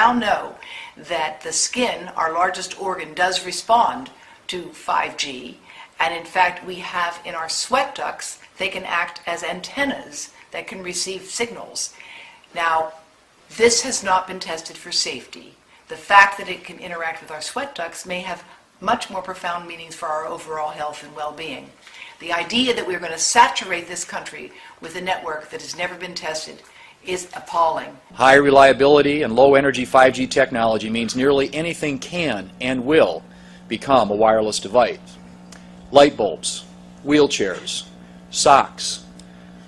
now know that the skin, our largest organ, does respond to 5G. And in fact, we have in our sweat ducts, they can act as antennas that can receive signals. Now, this has not been tested for safety. The fact that it can interact with our sweat ducts may have much more profound meanings for our overall health and well-being. The idea that we're going to saturate this country with a network that has never been tested is appalling. High reliability and low energy 5G technology means nearly anything can and will become a wireless device. Light bulbs, wheelchairs, socks,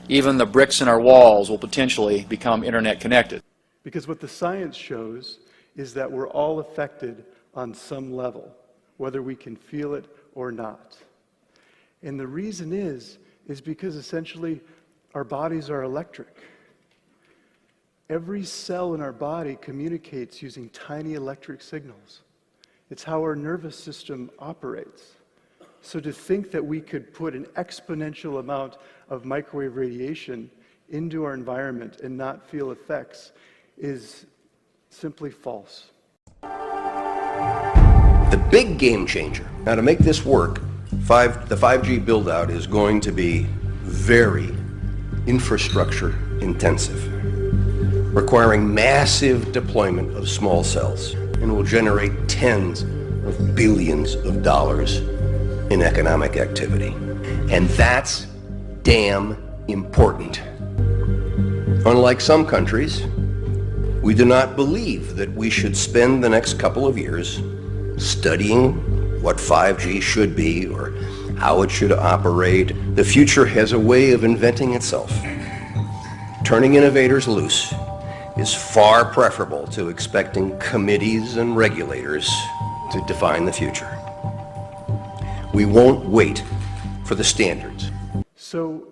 even the bricks in our walls will potentially become internet connected. Because what the science shows is that we're all affected on some level, whether we can feel it or not. And the reason is because essentially our bodies are electric. Every cell in our body communicates using tiny electric signals. It's how our nervous system operates. So to think that we could put an exponential amount of microwave radiation into our environment and not feel effects is simply false. The big game changer. Now, to make this work, the 5G build-out is going to be very infrastructure intensive, requiring massive deployment of small cells, and will generate tens of billions of dollars in economic activity. And that's damn important. Unlike some countries, we do not believe that we should spend the next couple of years studying what 5G should be or how it should operate. The future has a way of inventing itself. Turning innovators loose is far preferable to expecting committees and regulators to define the future. We won't wait for the standards. So,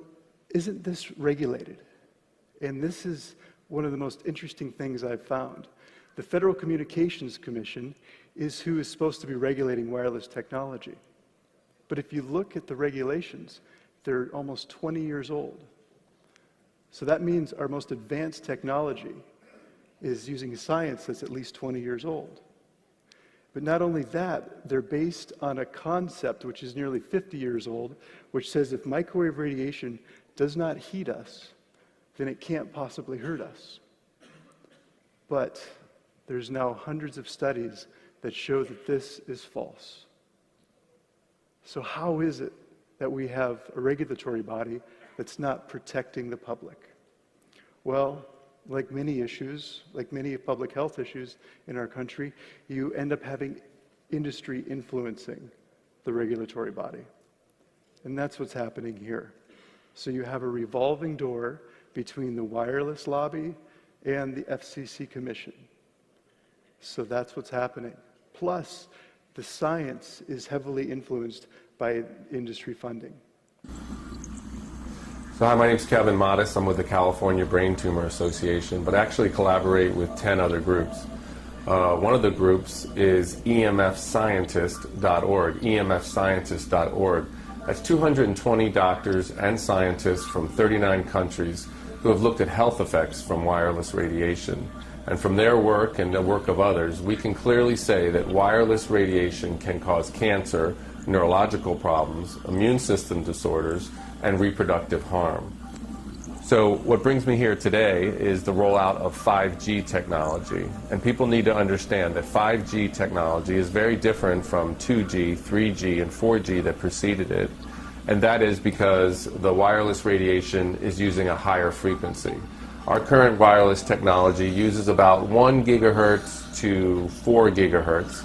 isn't this regulated? And this is one of the most interesting things I've found. The Federal Communications Commission is who is supposed to be regulating wireless technology. But if you look at the regulations, they're almost 20 years old. So that means our most advanced technology is using science that's at least 20 years old. But not only that, they're based on a concept which is nearly 50 years old, which says if microwave radiation does not heat us, then it can't possibly hurt us. But there's now hundreds of studies that show that this is false. So how is it that we have a regulatory body that's not protecting the public? Well, like many issues, like many public health issues in our country, you end up having industry influencing the regulatory body. And that's what's happening here. So you have a revolving door between the wireless lobby and the FCC Commission. So that's what's happening. Plus, the science is heavily influenced by industry funding. So hi, my name is Kevin Modis. I'm with the California Brain Tumor Association, but actually collaborate with 10 other groups. One of the groups is emfscientist.org, emfscientist.org. That's 220 doctors and scientists from 39 countries who have looked at health effects from wireless radiation. And from their work and the work of others, we can clearly say that wireless radiation can cause cancer, neurological problems, immune system disorders, and reproductive harm. So what brings me here today is the rollout of 5G technology. And people need to understand that 5G technology is very different from 2G, 3G, and 4G that preceded it. And that is because the wireless radiation is using a higher frequency. Our current wireless technology uses about 1 gigahertz to 4 gigahertz.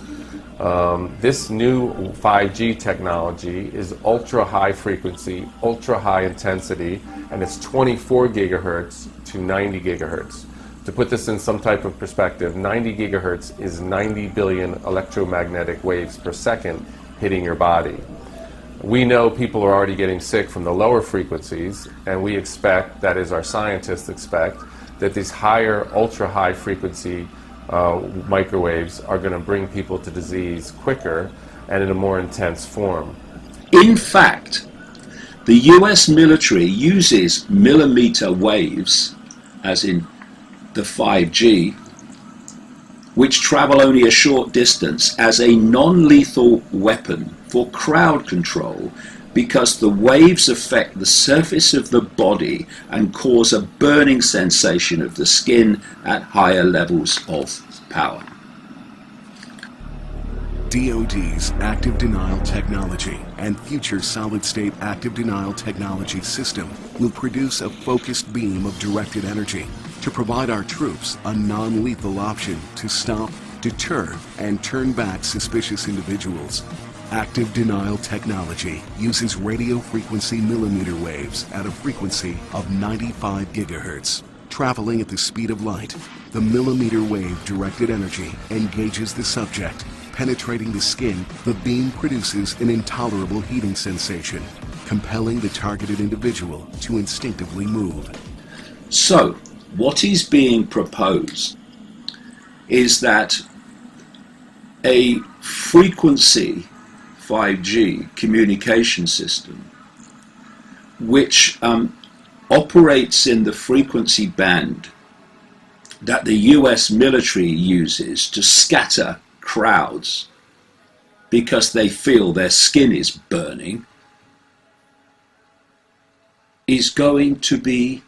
This new 5G technology is ultra high frequency, ultra high intensity, and it's 24 gigahertz to 90 gigahertz. To put this in some type of perspective, 90 gigahertz is 90 billion electromagnetic waves per second hitting your body. We know people are already getting sick from the lower frequencies, and we expect, that is our scientists expect, that these higher ultra high frequency microwaves are going to bring people to disease quicker and in a more intense form. In fact, the US military uses millimeter waves, as in the 5G, which travel only a short distance, as a non-lethal weapon for crowd control, because the waves affect the surface of the body and cause a burning sensation of the skin at higher levels of power. DoD's active denial technology and future solid-state active denial technology system will produce a focused beam of directed energy to provide our troops a non-lethal option to stop, deter, and turn back suspicious individuals. Active denial technology uses radio frequency millimeter waves at a frequency of 95 gigahertz. Traveling at the speed of light, the millimeter wave directed energy engages the subject. Penetrating the skin, the beam produces an intolerable heating sensation, compelling the targeted individual to instinctively move. So, what is being proposed is that a frequency 5G communication system which operates in the frequency band that the US military uses to scatter crowds because they feel their skin is burning, is going to be